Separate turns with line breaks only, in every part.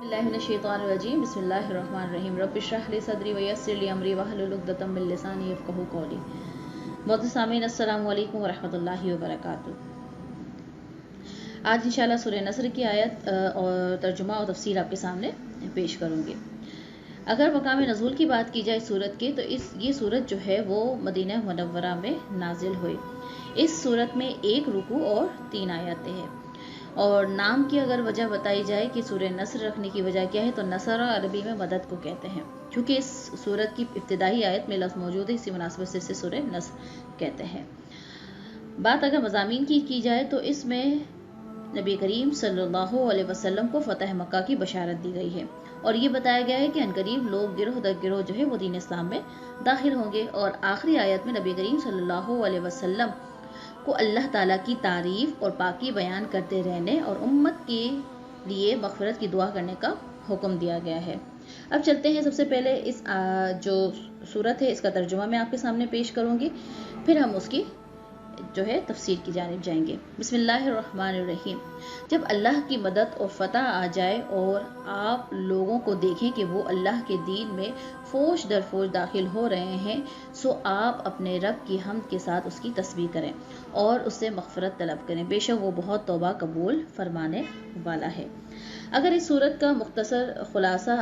बिस्मिल्लाहिर्रहमानिर्रहीम बिस्मिल्लाहिर्रहमानिर्रहीम रब्बि इश्रह ली सदरी वयस्सिर ली अमरी वहलुल उक़दतम मिन लिसानी यफ़क़हू क़ौली। मोहतरम सामीन अस्सलामु अलैकुम वरहमतुल्लाहि वबरकातुहू। आज इंशाअल्लाह सूरह नस्र की आयत और तर्जुमा और तफसीर आपके सामने पेश करूँगी। अगर मकाम नज़ूल की बात की जाए सूरत के, तो ये सूरत जो है वो मदीना मुनव्वरा में नाजिल हुई। इस सूरत में 1 रुकू और 3 आयतें हैं। और नाम की अगर वजह बताई जाए कि सूरह नस्र रखने की वजह क्या है, तो नसर अरबी में मदद को कहते हैं, क्योंकि इस सूरत की इब्तिदाई आयत में लफ्ज़ मौजूद है, इसी मुनासिबत से इसे सूरह नस्र कहते हैं। बात अगर मज़ामीन की जाए, तो इसमें नबी करीम सल्लल्लाहु अलैहि वसल्लम को फ़तह मक्का की बशारत दी गई है और ये बताया गया है कि अनकरीब लोग गिरोह दर गिरोह जो है वो दीन इस्लाम में दाखिल होंगे। और आखिरी आयत में नबी करीम सल्लल्लाहु अलैहि वसल्लम को अल्लाह ताला की तारीफ और पाकी बयान करते रहने और उम्मत के लिए मग़फ़िरत की दुआ करने का हुक्म दिया गया है। अब चलते हैं, सबसे पहले इस जो सूरत है इसका तर्जुमा मैं आपके सामने पेश करूंगी, फिर हम उसकी जो है तफसीर की जानिब जाएंगे। बिस्मिल्लाहिर्रहमानिर्रहीम। जब अल्लाह की मदद और फतह आ जाए और आप लोगों को देखें कि वो अल्लाह के दीन में फौज दर फौज दाखिल हो रहे हैं, सो आप अपने रब की हम्द के साथ उसकी तस्बीह करें और उससे मग़फ़िरत तलब करें, बेशक वो बहुत तौबा कबूल फरमाने वाला है। अगर इस सूरत का मुख्तसर खुलासा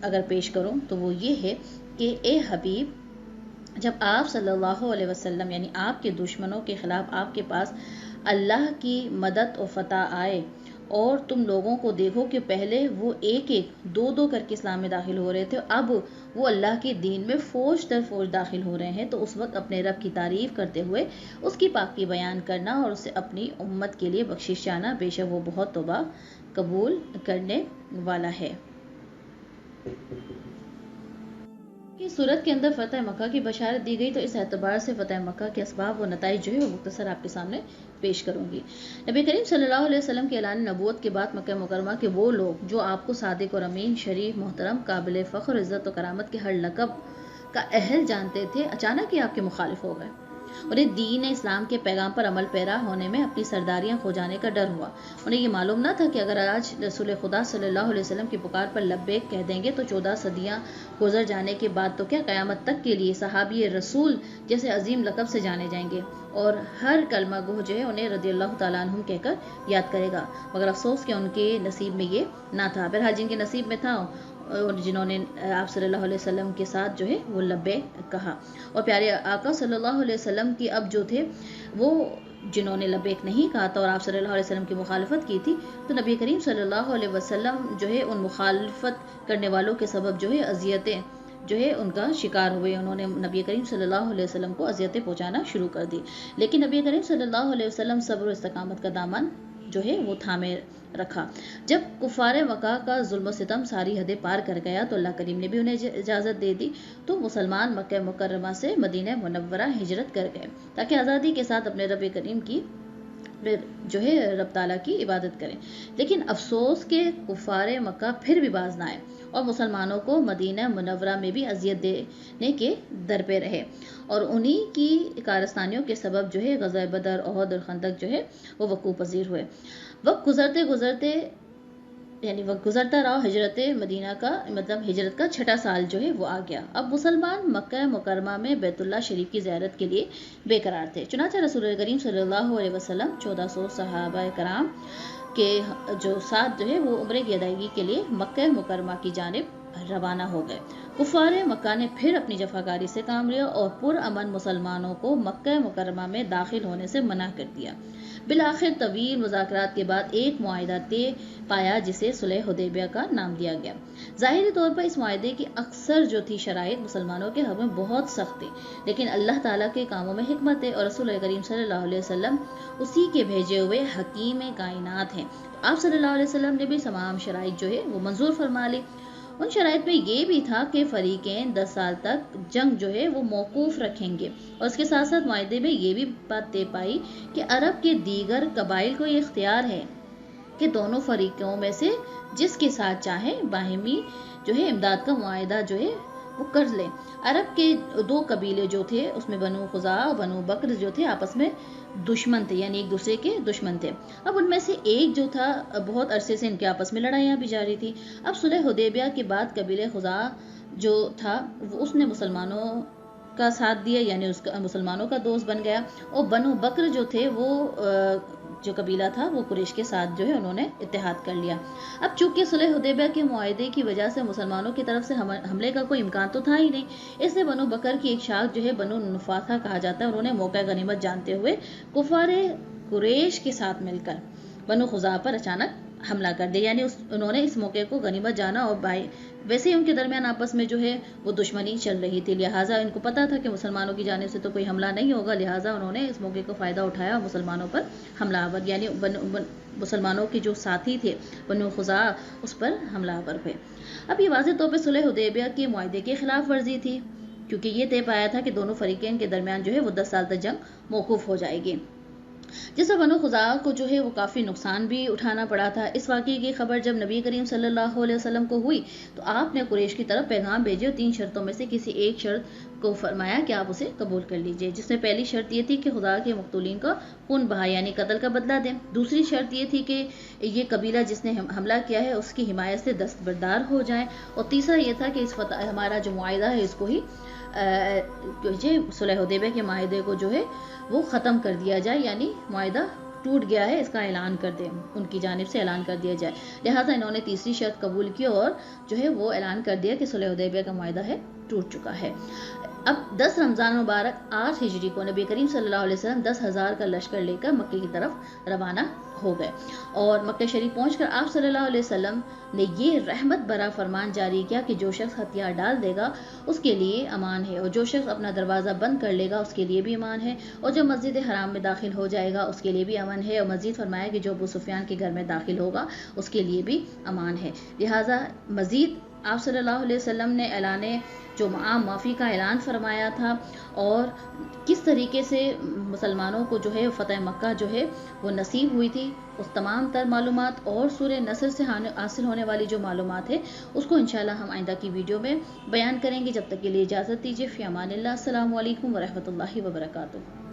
अगर पेश करूँ तो वो ये है कि ए हबीब, जब आप सल्लल्लाहु अलैहि वसल्लम यानी आपके दुश्मनों के खिलाफ आपके पास अल्लाह की मदद और फतह आए और तुम लोगों को देखो कि पहले वो 1-1, 2-2 करके इस्लाम में दाखिल हो रहे थे, अब वो अल्लाह के दीन में फौज दर फौज दाखिल हो रहे हैं, तो उस वक्त अपने रब की तारीफ करते हुए उसकी पाकी बयान करना और उसे अपनी उम्मत के लिए बख्शिश चाहना, बेशक वो बहुत तौबा कबूल करने वाला है। कि सूरत के अंदर फ़तह मक्का की बशारत दी गई, तो इस एतबार से फ़तह मक्का के असबाब व नताइज जो है वो मुख्तसर आपके सामने पेश करूंगी। नबी करीम सल्लल्लाहु अलैहि वसल्लम के ऐलान नबूवत के बाद मक्का मुकरमा के वो लोग जो आपको सादिक और अमीन, शरीफ, मोहतरम, काबिल फ़ख्र, इज़्ज़त और करामत के हर लक़ब का अहल जानते थे, अचानक ही आपके मुखालिफ हो गए। उन्हें दीन इस्लाम के पैगाम पर अमल पैरा होने में अपनी सरदारियां खो जाने का डर हुआ। उन्हें ये मालूम न था कि अगर आज रसूल खुदा सल्लल्लाहु अलैहि वसल्लम की पुकार पर लब्बैक कह देंगे तो 14 सदियां गुजर जाने के बाद तो क्या क़यामत तक के लिए सहाबी रसूल जैसे अजीम लक़ब से जाने जाएंगे और हर कलमा गोह जो है उन्हें रज़ियल्लाहु ताला अन्हुम कहकर याद करेगा। मगर अफसोस कि उनके नसीब में ये ना था। बहरहाल जिनके नसीब में था और जिन्होंने आप सल्लल्लाहु अलैहि वसल्लम के साथ जो है वो लब्बैक कहा, और प्यारे आका सल्लल्लाहु अलैहि वसल्लम की अब जो थे वो जिन्होंने लब्बैक नहीं कहा था और आप सल्लल्लाहु अलैहि वसल्लम की मुखालफत की थी, तो नबी करीम सल्लल्लाहु अलैहि वसल्लम जो है उन मुखालफत करने वालों के सबब जो है अजियतें जो है उनका शिकार हुए। उन्होंने नबी करीम सल्लल्लाहु अलैहि वसल्लम को अजियतें पहुँचाना शुरू कर दी, लेकिन नबी करीम सल्लल्लाहु अलैहि वसल्लम सब्र और इस्तकामत का दामन जो है वो थामे रखा। जब कुफारे मक्का का जुल्म सितम सारी हदें पार कर गया, तो अल्लाह करीम ने भी उन्हें इजाज़त दे दी, तो मुसलमान मक्का मुकर्रमा से मदीना मुनव्वरा हिजरत कर गए ताकि आज़ादी के साथ अपने रब करीम की जो है रब ताला की इबादत करें। लेकिन अफसोस के कुफारे मक्का फिर भी बाज ना आए और मुसलमानों को मदीना मुनव्वरा में भी अजियत देने के दर पे रहे और उन्हीं की कारस्तानियों के सबब जो है ग़ज़वा बदर, ओहद और खंदक जो है वो वक़ूअ पज़ीर हुए। वक्त गुजरता रहा, हिजरत मदीना का मतलब हिजरत का 6ठा साल जो है वो आ गया। अब मुसलमान मक्का मुकरमा में बैतुल्लाह शरीफ की ज़ियारत के लिए बेकरार थे। चुनांचे रसूल करीम सल्लल्लाहु अलैहि वसल्लम 1400 सहाबा कराम के जो साथ जो है वो उम्रे की अदायगी के लिए मक्का मुकरमा की जानिब रवाना हो गए। कुफारे मक्का ने फिर अपनी जफाकारी से काम लिया और पुरअमन मुसलमानों को मक्का मुकरमा में दाखिल होने से मना कर दिया। बिलाखिर तवील मुज़ाकरात के बाद एक मुआहिदा तय पाया जिसे सुलह हुदैबिया का नाम दिया गया। ज़ाहिरी तौर पर इस मुआहिदे की अक्सर जो थी शराइत मुसलमानों के हक़ में बहुत सख्त थी, लेकिन अल्लाह ताला के कामों में हिकमत है और रसूल करीम सल्लल्लाहु अलैहि वसल्लम उसी के भेजे हुए हकीम कायनात हैं। आप सल्लल्लाहु अलैहि वसल्लम ने भी तमाम शराइत जो है वो मंजूर फरमा ली। उन शराइत में ये भी था कि फ़रीक़ैन 10 साल तक जंग जो है वो मौकूफ़ रखेंगे और उसके साथ साथ मुआहिदे में ये भी बात तय पाई कि अरब के दीगर कबाइल को ये इख्तियार है कि दोनों फ़रीक़ों में से जिसके साथ चाहे बाहिमी जो है इमदाद का मुआहिदा जो है وہ قرض لیں۔ عرب کے دو قبیلے جو تھے اس میں بنو خزاع اور بنو بکر جو تھے آپس میں دشمن تھے، یعنی ایک دوسرے کے دشمن تھے۔ اب ان میں سے ایک جو تھا بہت عرصے سے ان کے آپس میں لڑائیاں بھی جاری تھی۔ اب صلح حدیبیہ کے بعد قبیلہ خزاع جو تھا اس نے مسلمانوں کا ساتھ دیا، یعنی اس کا مسلمانوں کا دوست بن گیا، اور بنو بکر جو تھے وہ جو قبیلہ تھا وہ قریش کے ساتھ جو ہے انہوں نے اتحاد کر لیا۔ اب چونکہ صلح حدیبیہ کے معاہدے کی وجہ سے مسلمانوں کی طرف سے حملے کا کوئی امکان تو تھا ہی نہیں، اس لیے بنو بکر کی ایک شاخ جو ہے بنو نفاثہ کہا جاتا ہے، انہوں نے موقع غنیمت جانتے ہوئے کفار قریش کے ساتھ مل کر بنو خزاع پر اچانک حملہ کر دیا، یعنی انہوں نے اس موقع کو غنیمت جانا، اور ویسے ہی ان کے درمیان آپس میں جو ہے وہ دشمنی چل رہی تھی، لہٰذا ان کو پتا تھا کہ مسلمانوں کی جانب سے تو کوئی حملہ نہیں ہوگا، لہٰذا انہوں نے اس موقع کو فائدہ اٹھایا اور مسلمانوں پر حملہ آور، یعنی مسلمانوں کے جو ساتھی تھے بنو خزاع اس پر حملہ آور ہوئے۔ اب یہ واضح طور پہ صلح حدیبیہ کے معاہدے کی خلاف ورزی تھی، کیونکہ یہ طے پایا تھا کہ دونوں فریقین کے درمیان جو ہے وہ 10 سال تک جنگ موقوف ہو جائے گی، جس سے بنو خزاع کو جو ہے وہ کافی نقصان بھی اٹھانا پڑا تھا۔ اس واقعے کی خبر جب نبی کریم صلی اللہ علیہ وسلم کو ہوئی تو آپ نے قریش کی طرف پیغام بھیجے اور 3 شرطوں میں سے کسی ایک شرط کو فرمایا کہ آپ اسے قبول کر لیجئے، جس میں پہلی شرط یہ تھی کہ خدا کے مقتولین کا خون بہا، یعنی قتل کا بدلہ دیں۔ دوسری شرط یہ تھی کہ یہ قبیلہ جس نے حملہ کیا ہے اس کی حمایت سے دستبردار ہو جائیں، اور تیسرا یہ تھا کہ ہمارا جو معاہدہ ہے اس کو ہی صلح حدیبیہ کے معاہدے کو جو ہے وہ ختم کر دیا جائے، یعنی معاہدہ ٹوٹ گیا ہے اس کا اعلان کر دیں، ان کی جانب سے اعلان کر دیا جائے۔ لہٰذا انہوں نے تیسری شرط قبول کی اور جو ہے وہ اعلان کر دیا کہ صلح حدیبیہ کا معاہدہ ہے ٹوٹ چکا ہے۔ اب 10 رمضان مبارک 8 ہجری کو نبی کریم صلی اللہ علیہ وسلم 10,000 کا لشکر لے کر مکے کی طرف روانہ ہو گئے، اور مکہ شریف پہنچ کر آپ صلی اللہ علیہ وسلم نے یہ رحمت بھرا فرمان جاری کیا کہ جو شخص ہتھیار ڈال دے گا اس کے لیے امان ہے، اور جو شخص اپنا دروازہ بند کر لے گا اس کے لیے بھی امان ہے، اور جو مسجد حرام میں داخل ہو جائے گا اس کے لیے بھی امن ہے، اور مزید فرمایا کہ جو ابو سفیان کے گھر میں داخل ہوگا اس کے لیے بھی امان ہے۔ لہٰذا مزید آپ صلی اللہ علیہ وسلم نے اعلان جو عام معافی کا اعلان فرمایا تھا، اور کس طریقے سے مسلمانوں کو جو ہے فتح مکہ جو ہے وہ نصیب ہوئی تھی، اس تمام تر معلومات اور سورہ نصر سے حاصل ہونے والی جو معلومات ہے اس کو انشاءاللہ ہم آئندہ کی ویڈیو میں بیان کریں گے۔ جب تک کے لیے اجازت دیجیے، فی امان اللہ، السلام علیکم ورحمۃ اللہ وبرکاتہ۔